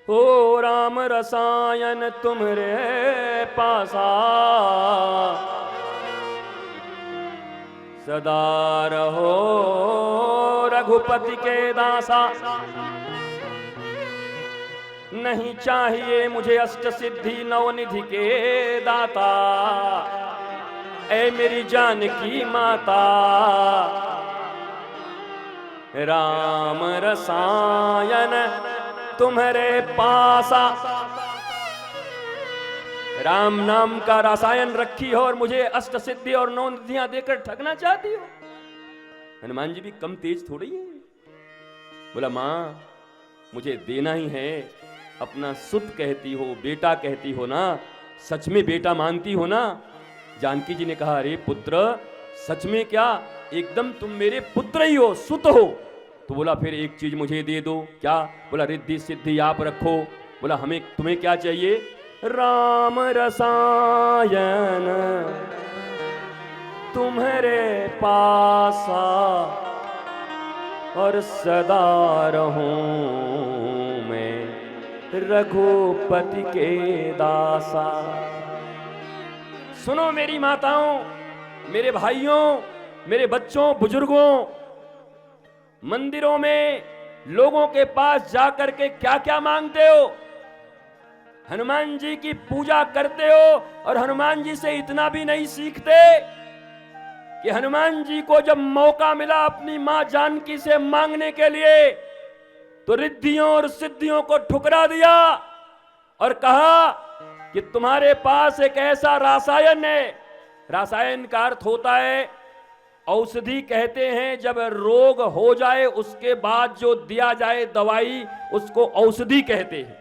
हो राम रसायन तुम्हरे पासा, सदा रहो रघुपति के दासा। नहीं चाहिए मुझे अष्ट सिद्धि नवनिधि के दाता, ऐ मेरी जानकी माता। राम रसायन तुम्हारे पासा, राम नाम का रसायन रखी हो और मुझे अष्ट सिद्धि और नौ निधियां देकर ठगना चाहती हो। हनुमान जी भी कम तेज थोड़ी है। बोला मां मुझे देना ही है, अपना सुत कहती हो, बेटा कहती हो ना, सच में बेटा मानती हो ना। जानकी जी ने कहा अरे पुत्र सच में क्या, एकदम तुम मेरे पुत्र ही हो, सुत हो। तो बोला फिर एक चीज मुझे दे दो। क्या? बोला रिद्धि सिद्धि आप रखो। बोला हमें तुम्हें क्या चाहिए? राम रसायन तुम्हारे पासा, और सदा रहूं मैं रघुपति के दासा। सुनो मेरी माताओं, मेरे भाइयों, मेरे बच्चों, बुजुर्गों, मंदिरों में लोगों के पास जाकर के क्या क्या मांगते हो? हनुमान जी की पूजा करते हो और हनुमान जी से इतना भी नहीं सीखते कि हनुमान जी को जब मौका मिला अपनी मां जानकी से मांगने के लिए तो रिद्धियों और सिद्धियों को ठुकरा दिया और कहा कि तुम्हारे पास एक ऐसा रासायन है। रासायन का अर्थ होता है औषधि कहते हैं, जब रोग हो जाए उसके बाद जो दिया जाए दवाई उसको औषधि कहते हैं।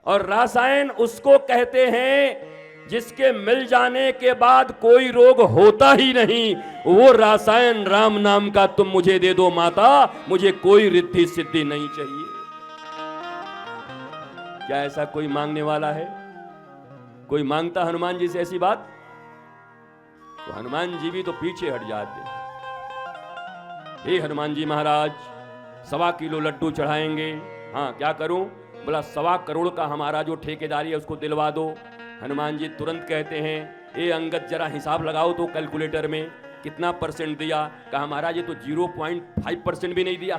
और रासायन उसको कहते हैं जिसके मिल जाने के बाद कोई रोग होता ही नहीं। वो रासायन राम नाम का तुम मुझे दे दो माता, मुझे कोई रिद्धि सिद्धि नहीं चाहिए। क्या ऐसा कोई मांगने वाला है? कोई मांगता हनुमान जी से ऐसी बात? तो हनुमान जी भी तो पीछे हट जाते। हे हनुमान जी महाराज 1.25 किलो लड्डू चढ़ाएंगे। हाँ क्या करूं? बोला 1.25 करोड़ का हमारा जो ठेकेदारी है उसको दिलवा दो। हनुमान जी तुरंत कहते हैं ए अंगद जरा हिसाब लगाओ तो कैलकुलेटर में कितना परसेंट दिया। कहा महाराज ये तो 0.5% भी नहीं दिया।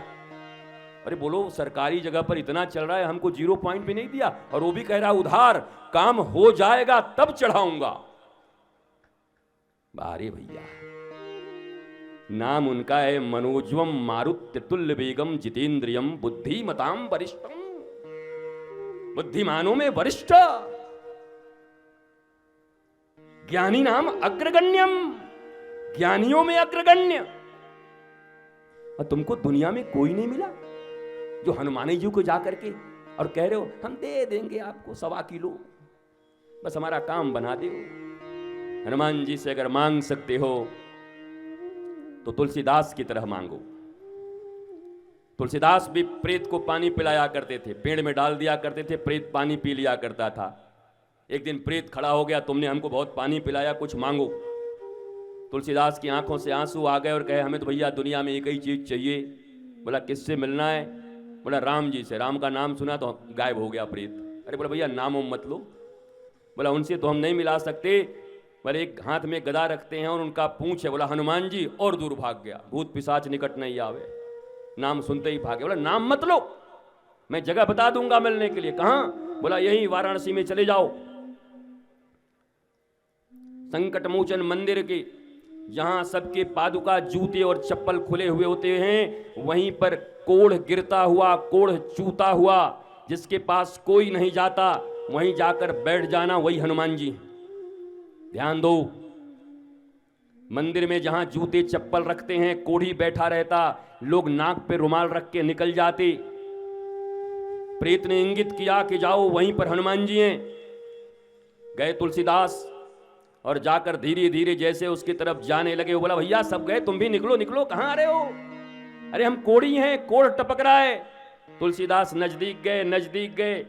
अरे बोलो सरकारी जगह पर इतना चल रहा है, हमको 0 भी नहीं दिया और वो भी कह रहा उधार, काम हो जाएगा तब चढ़ाऊंगा। अरे भैया नाम उनका है मनोजवम मारुत्य तुल्य वेगम जितेंद्रियम बुद्धिमताम वरिष्ठम। बुद्धिमानों में वरिष्ठ, ज्ञानी नाम अग्रगण्यम, ज्ञानियों में अग्रगण्य। और तुमको दुनिया में कोई नहीं मिला जो हनुमान जी को जाकर के और कह रहे हो हम दे देंगे आपको 1.25 किलो, बस हमारा काम बना दो। हनुमान जी से अगर मांग सकते हो तो तुलसीदास की तरह मांगो। तुलसीदास भी प्रेत को पानी पिलाया करते थे, पेड़ में डाल दिया करते थे, प्रेत पानी पी लिया करता था। एक दिन प्रेत खड़ा हो गया, तुमने हमको बहुत पानी पिलाया, कुछ मांगो। तुलसीदास की आंखों से आंसू आ गए और कहे हमें तो भैया दुनिया में एक ही चीज चाहिए। बोला किससे मिलना है? बोला राम जी से। राम का नाम सुना तो गायब हो गया प्रेत। अरे बोला भैया नाम मत लो। बोला उनसे तो हम नहीं मिला सकते, पर एक हाथ में गदा रखते हैं और उनका पूंछ है। बोला हनुमान जी, और दूर भाग गया। भूत पिशाच निकट नहीं आवे, नाम सुनते ही भागे। बोला नाम मत लो, मैं जगह बता दूंगा मिलने के लिए। कहां? बोला यही वाराणसी में चले जाओ, संकट मोचन मंदिर के जहां सबके पादुका जूते और चप्पल खुले हुए होते हैं, वहीं पर कोढ़ गिरता हुआ, कोढ़ चूता हुआ, जिसके पास कोई नहीं जाता, वहीं जाकर बैठ जाना, वही हनुमान जी। ध्यान दो, मंदिर में जहां जूते चप्पल रखते हैं कोढ़ी बैठा रहता, लोग नाक पे रुमाल रख के निकल जाते। प्रेत ने इंगित किया कि जाओ वहीं पर हनुमान जी हैं। गए तुलसीदास और जाकर धीरे धीरे जैसे उसकी तरफ जाने लगे, वो बोला भैया सब गए, तुम भी निकलो निकलो, कहां आ रहे हो? अरे हम कोढ़ी हैं, कोढ़ टपक रहा है। तुलसीदास नजदीक गए, नजदीक गए।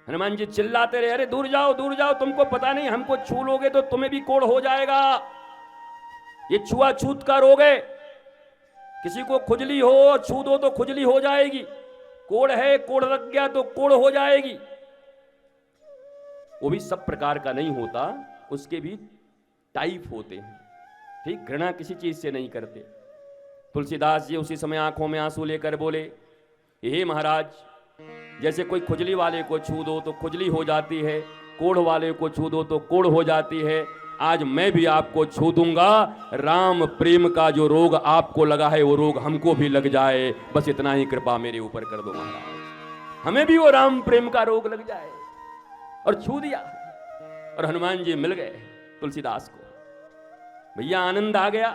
हनुमान जी चिल्लाते रहे अरे दूर जाओ दूर जाओ, तुमको पता नहीं हमको छू लोगे तो तुम्हें भी कोढ़ हो जाएगा, ये छुआछूत का रोग है। किसी को खुजली हो और छू दो तो खुजली हो जाएगी, कोढ़ है, कोढ़ लग गया तो कोढ़ हो जाएगी। वो भी सब प्रकार का नहीं होता, उसके भी टाइप होते हैं। ठीक, घृणा किसी चीज से नहीं करते। तुलसीदास जी उसी समय आंखों में आंसू लेकर बोले, हे महाराज, जैसे कोई खुजली वाले को छू दो तो खुजली हो जाती है, कोढ़ वाले को छू दो तो कोढ़ हो जाती है, आज मैं भी आपको छू दूंगा, राम प्रेम का जो रोग आपको लगा है वो रोग हमको भी लग जाए, बस इतना ही कृपा मेरे ऊपर कर दो महाराज, हमें भी वो राम प्रेम का रोग लग जाए। और छू दिया और हनुमान जी मिल गए तुलसीदास को। भैया आनंद आ गया।